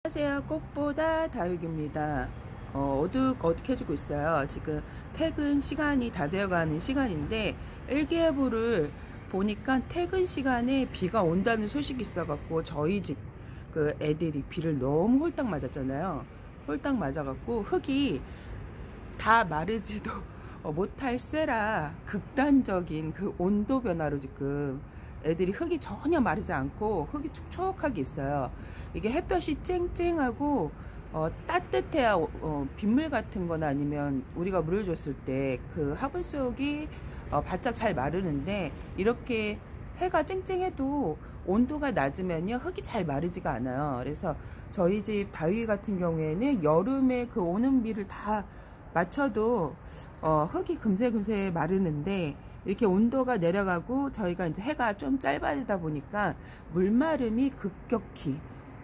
안녕하세요. 꽃보다 다육입니다. 어둑어둑 해지고 있어요. 지금 퇴근 시간이 다 되어가는 시간인데 일기예보를 보니까 퇴근 시간에 비가 온다는 소식이 있어갖고 저희 집 그 애들이 비를 너무 홀딱 맞았잖아요. 홀딱 맞아갖고 흙이 다 마르지도 못할 세라 극단적인 그 온도 변화로 지금 애들이 흙이 전혀 마르지 않고 흙이 촉촉하게 있어요. 이게 햇볕이 쨍쨍하고 따뜻해야 빗물 같은 거나 아니면 우리가 물을 줬을 때 그 화분 속이 바짝 잘 마르는데, 이렇게 해가 쨍쨍해도 온도가 낮으면요 흙이 잘 마르지가 않아요. 그래서 저희 집 다육이 같은 경우에는 여름에 그 오는 비를 다 맞춰도 흙이 금세 마르는데, 이렇게 온도가 내려가고 저희가 이제 해가 좀 짧아지다 보니까 물마름이 급격히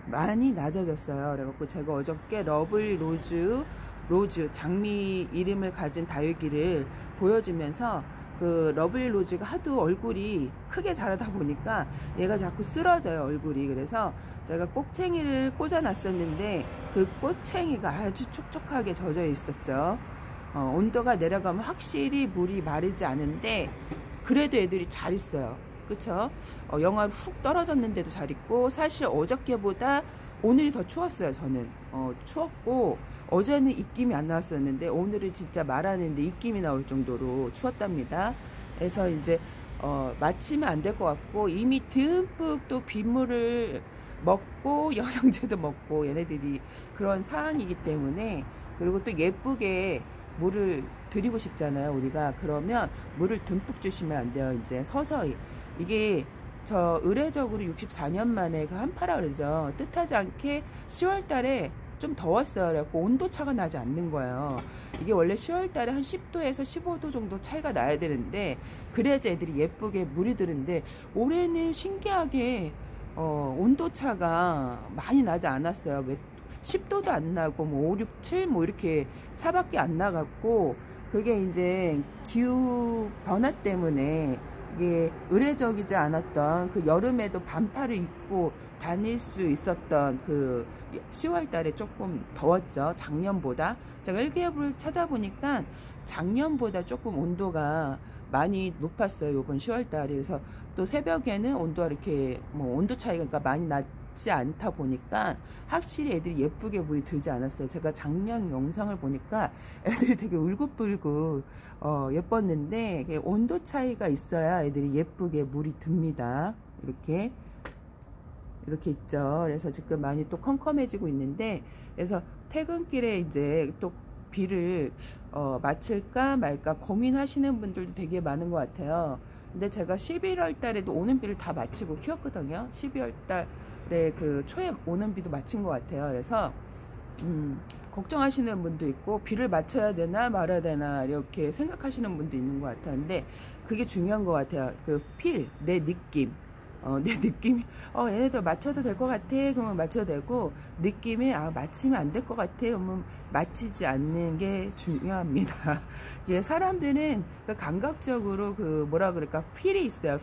많이 낮아졌어요. 그래갖고 제가 어저께 러블리 로즈 장미 이름을 가진 다육이를 보여주면서 그 러블리 로즈가 하도 얼굴이 크게 자라다 보니까 얘가 자꾸 쓰러져요, 얼굴이. 그래서 제가 꼭챙이를 꽂아 놨었는데 그 꼭챙이가 아주 촉촉하게 젖어 있었죠. 온도가 내려가면 확실히 물이 마르지 않은데 그래도 애들이 잘 있어요. 그쵸? 영하로 훅 떨어졌는데도 잘 있고, 사실 어저께보다 오늘이 더 추웠어요. 저는 추웠고, 어제는 입김이 안 나왔었는데 오늘은 진짜 말하는데 입김이 나올 정도로 추웠답니다. 그래서 이제 마치면 안 될 것 같고, 이미 듬뿍 또 빗물을 먹고 영양제도 먹고 얘네들이 그런 상황이기 때문에, 그리고 또 예쁘게 물을 드리고 싶잖아요, 우리가. 그러면 물을 듬뿍 주시면 안 돼요. 이제 서서히. 이게 저 의례적으로 64년 만에 그 한파라 그러죠. 뜻하지 않게 10월 달에 좀 더웠어요. 그래갖고 온도차가 나지 않는 거예요. 이게 원래 10월 달에 한 10도에서 15도 정도 차이가 나야 되는데, 그래야지 애들이 예쁘게 물이 드는데, 올해는 신기하게 온도차가 많이 나지 않았어요. 10도도 안 나고 뭐 5, 6, 7 뭐 이렇게 차밖에 안 나갔고, 그게 이제 기후 변화 때문에 이게 의례적이지 않았던 그 여름에도 반팔을 입고 다닐 수 있었던 그 10월 달에 조금 더웠죠, 작년보다. 제가 일기예보를 찾아보니까 작년보다 조금 온도가 많이 높았어요, 이번 10월 달에. 그래서 또 새벽에는 온도가 이렇게 뭐 온도 차이가 많이 낮지 않다 보니까 확실히 애들이 예쁘게 물이 들지 않았어요. 제가 작년 영상을 보니까 애들이 되게 울긋불긋 예뻤는데, 온도 차이가 있어야 애들이 예쁘게 물이 듭니다. 이렇게 있죠. 그래서 지금 많이 또 컴컴해지고 있는데, 그래서 퇴근길에 이제 또 비를 맞힐까 말까 고민하시는 분들도 되게 많은 것 같아요. 근데 제가 11월 달에도 오는 비를 다 마치고 키웠거든요. 12월 달에 그 초에 오는 비도 마친 것 같아요. 그래서 걱정하시는 분도 있고, 비를 맞춰야 되나 말아야 되나 이렇게 생각하시는 분도 있는 것 같아요. 근데 그게 중요한 것 같아요. 그 내 느낌. 내 느낌이 얘네들 맞춰도 될 것 같아 그러면 맞춰도 되고, 느낌에 맞히면 안 될 것 같아 그러면 맞히지 않는 게 중요합니다. 예, 사람들은 그 감각적으로 그 뭐라 그럴까, 필이 있어요.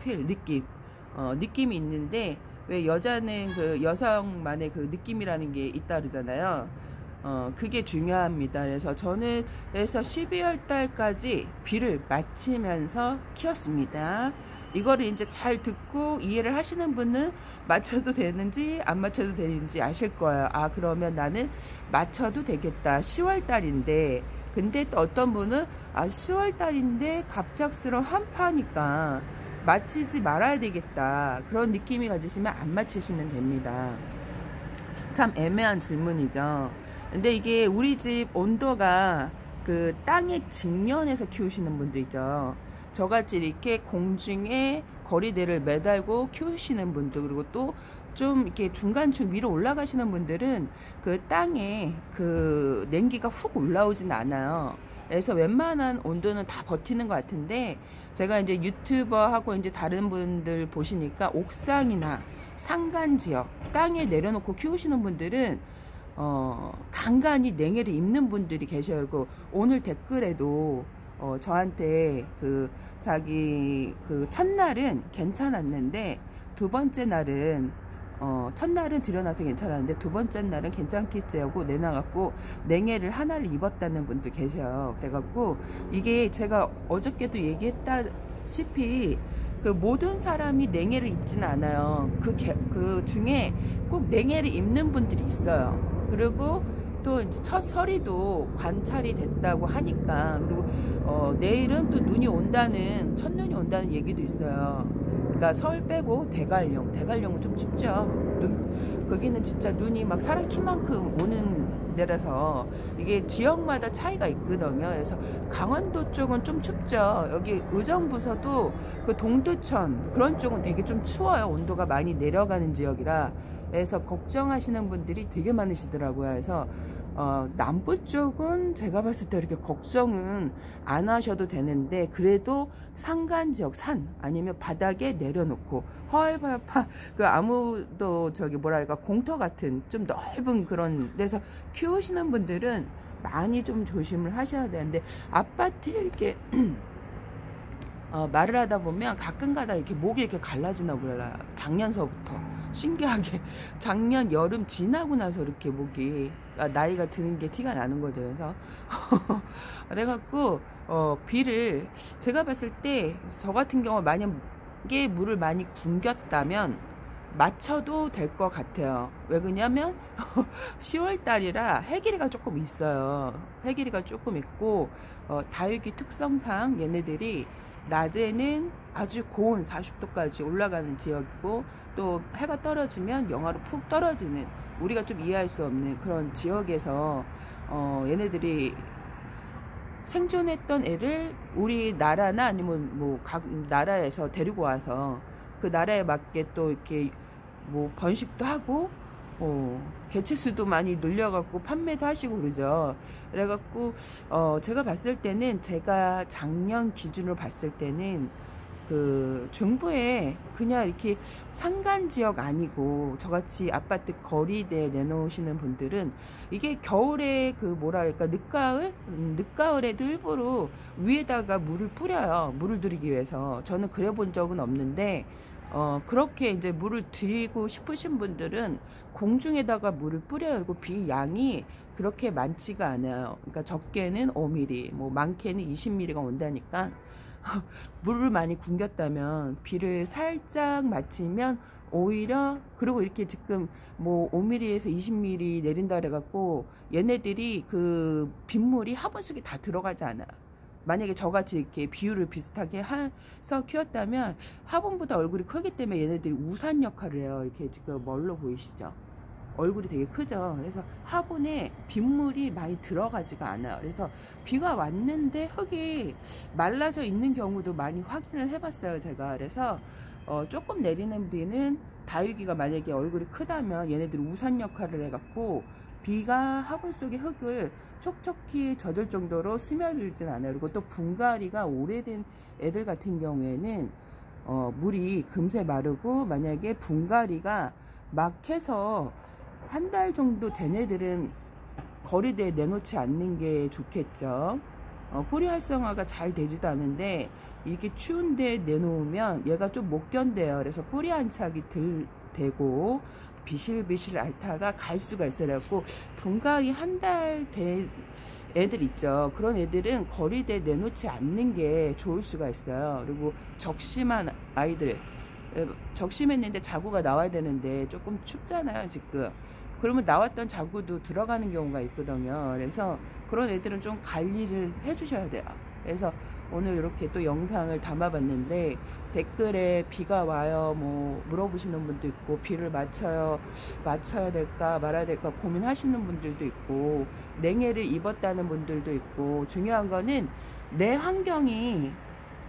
느낌이 있는데, 왜 여자는 그 여성만의 그 느낌이라는 게 있다 그러잖아요. 그게 중요합니다. 그래서 저는 12월 달까지 비를 맞히면서 키웠습니다. 이거를 이제 잘 듣고 이해를 하시는 분은 맞춰도 되는지 안 맞춰도 되는지 아실 거예요. 그러면 나는 맞춰도 되겠다. 10월 달인데. 근데 또 어떤 분은 10월 달인데 갑작스러운 한파니까 맞히지 말아야 되겠다. 그런 느낌이 가지시면 안 맞히시면 됩니다. 참 애매한 질문이죠. 근데 이게 우리 집 온도가 그 땅에 직면해서 키우시는 분들 있죠. 저같이 이렇게 공중에 거리대를 매달고 키우시는 분들, 그리고 또 좀 이렇게 중간층 위로 올라가시는 분들은 그 땅에 그 냉기가 훅 올라오진 않아요. 그래서 웬만한 온도는 다 버티는 것 같은데, 제가 이제 유튜버하고 이제 다른 분들 보시니까 옥상이나 산간 지역 땅에 내려놓고 키우시는 분들은 간간히 냉해를 입는 분들이 계셔요. 그리고 오늘 댓글에도 저한테 그 자기 그 첫날은 괜찮았는데 두 번째 날은 첫날은 들여놔서 괜찮았는데 두 번째 날은 괜찮겠지 하고 내놔갖고 냉해를 하나를 입었다는 분도 계셔요. 그래갖고 이게 제가 어저께도 얘기했다시피 그 모든 사람이 냉해를 입지는 않아요. 그 중에 꼭 냉해를 입는 분들이 있어요. 그리고 또 이제 첫 설이도 관찰이 됐다고 하니까, 그리고 내일은 또 눈이 온다는, 첫눈이 온다는 얘기도 있어요. 그러니까 설 빼고 대관령은 좀 춥죠. 거기는 진짜 눈이 막 사람 키만큼 오는 데라서 이게 지역마다 차이가 있거든요. 그래서 강원도 쪽은 좀 춥죠. 여기 의정부서도 그 동두천 그런 쪽은 되게 좀 추워요. 온도가 많이 내려가는 지역이라. 그래서 걱정하시는 분들이 되게 많으시더라고요. 그래서 남부 쪽은 제가 봤을 때 이렇게 걱정은 안 하셔도 되는데, 그래도 산간지역, 산 아니면 바닥에 내려놓고 헐벌파 그 아무도 저기 뭐랄까 공터 같은 좀 넓은 그런 데서 키우시는 분들은 많이 좀 조심을 하셔야 되는데, 아파트에 이렇게 말을 하다 보면 가끔가다 이렇게 목이 이렇게 갈라지나 몰라요. 작년서부터 신기하게 작년 여름 지나고 나서 이렇게 목이 나이가 드는 게 티가 나는 거죠. 그래서 그래갖고 비를 제가 봤을 때 저 같은 경우 만약에 물을 많이 굶겼다면 맞춰도 될 것 같아요. 왜 그러냐면 10월 달이라 해길이가 조금 있어요. 해길이가 조금 있고 다육이 특성상 얘네들이 낮에는 아주 고온 40도까지 올라가는 지역이고, 또 해가 떨어지면 영하로 푹 떨어지는, 우리가 좀 이해할 수 없는 그런 지역에서 얘네들이 생존했던 애를 우리나라나 아니면 뭐 각 나라에서 데리고 와서 그 나라에 맞게 또 이렇게 뭐 번식도 하고 개체수도 많이 늘려갖고 판매도 하시고 그러죠. 그래갖고 제가 봤을 때는, 제가 작년 기준으로 봤을 때는 그 중부에 그냥 이렇게 산간 지역 아니고 저같이 아파트 거리대에 내놓으시는 분들은 이게 겨울에 그 뭐랄까 늦가을에도 일부러 위에다가 물을 뿌려요. 물을 들이기 위해서. 저는 그래 본 적은 없는데 그렇게 이제 물을 드리고 싶으신 분들은 공중에다가 물을 뿌려요. 그리고 비 양이 그렇게 많지가 않아요. 그러니까 적게는 5mm, 뭐 많게는 20mm가 온다니까 물을 많이 굶겼다면 비를 살짝 맞추면 오히려, 그리고 이렇게 지금 뭐 5mm에서 20mm 내린다 그래갖고 얘네들이 그 빗물이 화분 속에 다 들어가지 않아요. 만약에 저같이 이렇게 비율을 비슷하게 해서 키웠다면 화분보다 얼굴이 크기 때문에 얘네들이 우산 역할을 해요. 이렇게 지금 멀로 보이시죠? 얼굴이 되게 크죠. 그래서 화분에 빗물이 많이 들어가지가 않아요. 그래서 비가 왔는데 흙이 말라져 있는 경우도 많이 확인을 해봤어요, 제가. 그래서 조금 내리는 비는 다육이가 만약에 얼굴이 크다면 얘네들이 우산 역할을 해갖고 비가 화분 속의 흙을 촉촉히 젖을 정도로 스며들진 않아요. 그리고 또 분갈이가 오래된 애들 같은 경우에는 물이 금세 마르고, 만약에 분갈이가 막 해서 한 달 정도 된 애들은 거리대에 내놓지 않는 게 좋겠죠. 뿌리 활성화가 잘 되지도 않은데 이렇게 추운데 내놓으면 얘가 좀 못 견뎌요. 그래서 뿌리 안착이 덜 되고 비실비실 앓다가 갈 수가 있어요. 그래갖고 분갈이 한 달 된 애들 있죠. 그런 애들은 거리대에 내놓지 않는 게 좋을 수가 있어요. 그리고 적심한 아이들, 적심했는데 자구가 나와야 되는데 조금 춥잖아요 지금. 그러면 나왔던 자구도 들어가는 경우가 있거든요. 그래서 그런 애들은 좀 관리를 해 주셔야 돼요. 그래서 오늘 이렇게 또 영상을 담아봤는데, 댓글에 비가 와요 뭐 물어보시는 분도 있고, 비를 맞춰야 될까 말아야 될까 고민하시는 분들도 있고, 냉해를 입었다는 분들도 있고, 중요한 거는 내 환경이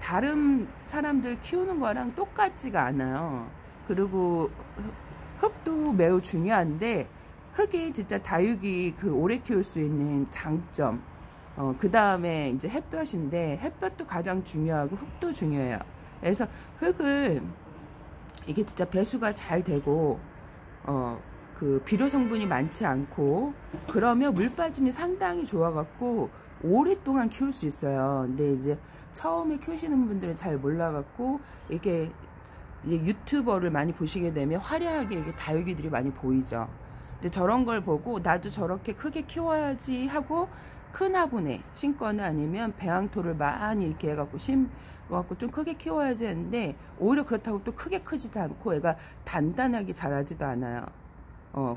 다른 사람들 키우는 거랑 똑같지가 않아요. 그리고 흙도 매우 중요한데, 흙이 진짜 다육이 그 오래 키울 수 있는 장점, 그 다음에 이제 햇볕인데, 햇볕도 가장 중요하고 흙도 중요해요. 그래서 흙을 이게 진짜 배수가 잘 되고 그 비료 성분이 많지 않고 그러면 물 빠짐이 상당히 좋아갖고 오랫동안 키울 수 있어요. 근데 이제 처음에 키우시는 분들은 잘 몰라갖고 이게 이제 유튜버를 많이 보시게 되면 화려하게 이게 다육이들이 많이 보이죠. 근데 저런 걸 보고 나도 저렇게 크게 키워야지 하고 큰 화분에 심거나 아니면 배양토를 많이 이렇게 해갖고 심어갖고 좀 크게 키워야지 했는데, 오히려 그렇다고 또 크게 크지도 않고 애가 단단하게 자라지도 않아요.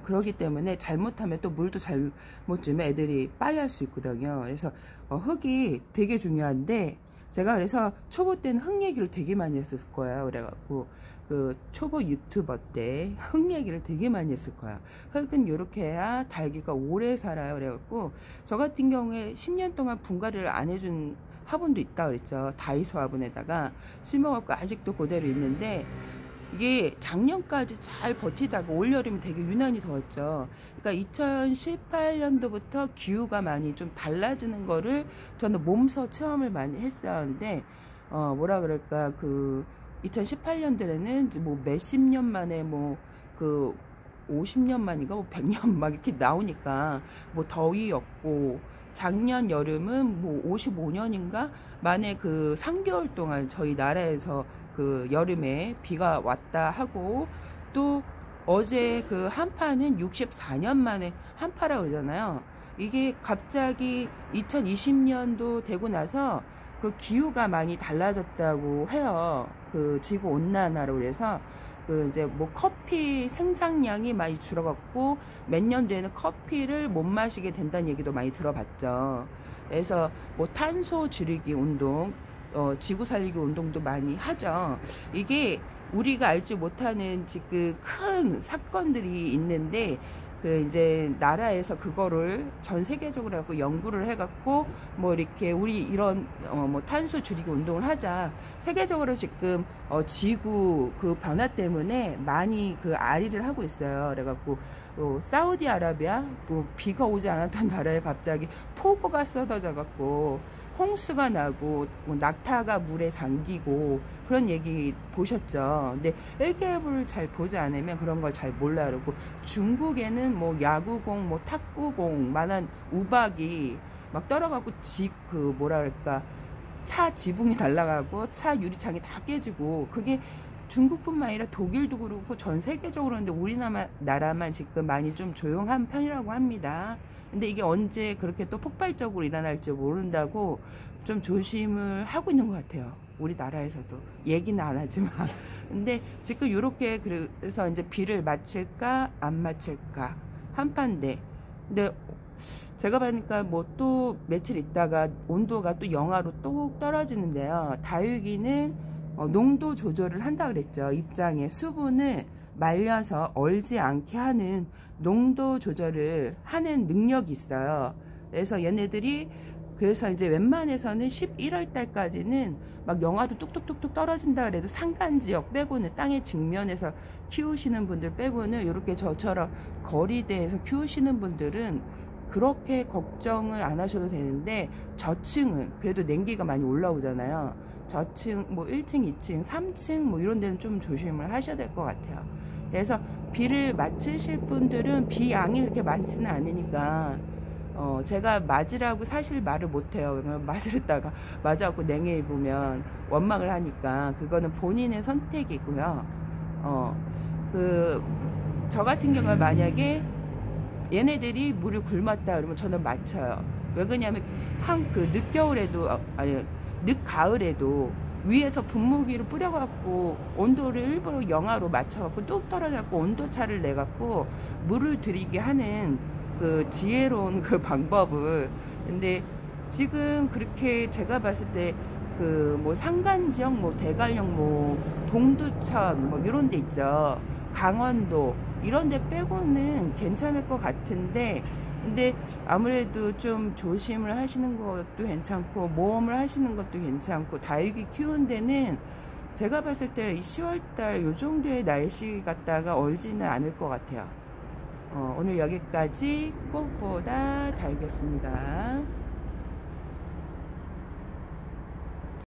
그러기 때문에 잘못하면 또 물도 잘못 주면 애들이 빠이할 수 있거든요. 그래서 흙이 되게 중요한데, 제가 그래서 초보 때는 흙 얘기를 되게 많이 했을 거예요. 그래갖고 그 초보 유튜버 때 흙 얘기를 되게 많이 했을 거야. 흙은 이렇게 해야 다육이가 오래 살아요. 그래갖고 저 같은 경우에 10년 동안 분갈이를 안 해준 화분도 있다 그랬죠. 다이소 화분에다가 심어갖고 아직도 그대로 있는데, 이게 작년까지 잘 버티다가 올여름이 되게 유난히 더웠죠. 그러니까 2018년도부터 기후가 많이 좀 달라지는 거를 저는 몸소 체험을 많이 했었는데, 뭐라 그럴까, 그 2018년도에는 뭐 몇십 년 만에 뭐 그 50년 만인가 뭐 100년 막 이렇게 나오니까 뭐 더위였고, 작년 여름은 뭐 55년인가 만에 그 3개월 동안 저희 나라에서 그 여름에 비가 왔다 하고, 또 어제 그 한파는 64년 만에 한파라고 그러잖아요. 이게 갑자기 2020년도 되고 나서 그 기후가 많이 달라졌다고 해요. 그 지구 온난화로. 그래서 그 이제 뭐 커피 생산량이 많이 줄어갔고, 몇 년 뒤에는 커피를 못 마시게 된다는 얘기도 많이 들어봤죠. 그래서 뭐 탄소 줄이기 운동, 지구 살리기 운동도 많이 하죠. 이게 우리가 알지 못하는 지금 큰 사건들이 있는데, 그 이제 나라에서 그거를 전 세계적으로 해갖고 연구를 해갖고 뭐 이렇게 우리 이런 뭐 탄소 줄이기 운동을 하자. 세계적으로 지금 지구 그 변화 때문에 많이 그 알이를 하고 있어요. 그래갖고 사우디아라비아 뭐 비가 오지 않았던 나라에 갑자기 폭우가 쏟아져 갖고 홍수가 나고 낙타가 물에 잠기고 그런 얘기 보셨죠. 근데 일기예보를 잘 보지 않으면 그런 걸 잘 몰라요. 그리고 중국에는 뭐 야구공, 뭐 탁구공 만한 우박이 막 떨어가고 그 뭐라 그럴까, 차 지붕이 날아가고 차 유리창이 다 깨지고, 그게 중국뿐만 아니라 독일도 그렇고 전 세계적으로. 근데 우리나라만 지금 많이 좀 조용한 편이라고 합니다. 근데 이게 언제 그렇게 또 폭발적으로 일어날지 모른다고 좀 조심을 하고 있는 것 같아요. 우리나라에서도 얘기는 안 하지만. 근데 지금 이렇게, 그래서 이제 비를 맞힐까 안 맞힐까 한파인데, 근데 제가 보니까 뭐 또 며칠 있다가 온도가 또 영하로 또 떨어지는데요. 다육이는 농도 조절을 한다 그랬죠. 입장에 수분을 말려서 얼지 않게 하는 농도 조절을 하는 능력이 있어요. 그래서 얘네들이, 그래서 이제 웬만해서는 11월 달까지는 막 영하도 뚝뚝뚝뚝 떨어진다 그래도 산간지역 빼고는, 땅의 직면에서 키우시는 분들 빼고는, 이렇게 저처럼 거리대에서 키우시는 분들은 그렇게 걱정을 안 하셔도 되는데, 저층은 그래도 냉기가 많이 올라오잖아요. 저층 뭐 1층, 2층, 3층 뭐 이런 데는 좀 조심을 하셔야 될 것 같아요. 그래서 비를 맞으실 분들은 비 양이 그렇게 많지는 않으니까 제가 맞으라고 사실 말을 못해요. 맞으랬다가 맞아갖고 냉해 입으면 원망을 하니까 그거는 본인의 선택이고요. 저 같은 경우에 만약에 얘네들이 물을 굶었다 그러면 저는 맞춰요. 왜 그러냐면 그 늦겨울에도 아니 늦가을에도 위에서 분무기를 뿌려갖고 온도를 일부러 영하로 맞춰갖고 뚝 떨어져갖고 온도차를 내갖고 물을 들이게 하는 그 지혜로운 그 방법을. 근데 지금 그렇게 제가 봤을 때 그 뭐 산간지역, 뭐 대관령, 뭐 동두천 뭐 이런 데 있죠. 강원도 이런 데 빼고는 괜찮을 것 같은데, 근데 아무래도 좀 조심을 하시는 것도 괜찮고 모험을 하시는 것도 괜찮고, 다육이 키우는 데는 제가 봤을 때 10월달 요 정도의 날씨 갔다가 얼지는 않을 것 같아요. 오늘 여기까지 꽃보다 다육이었습니다.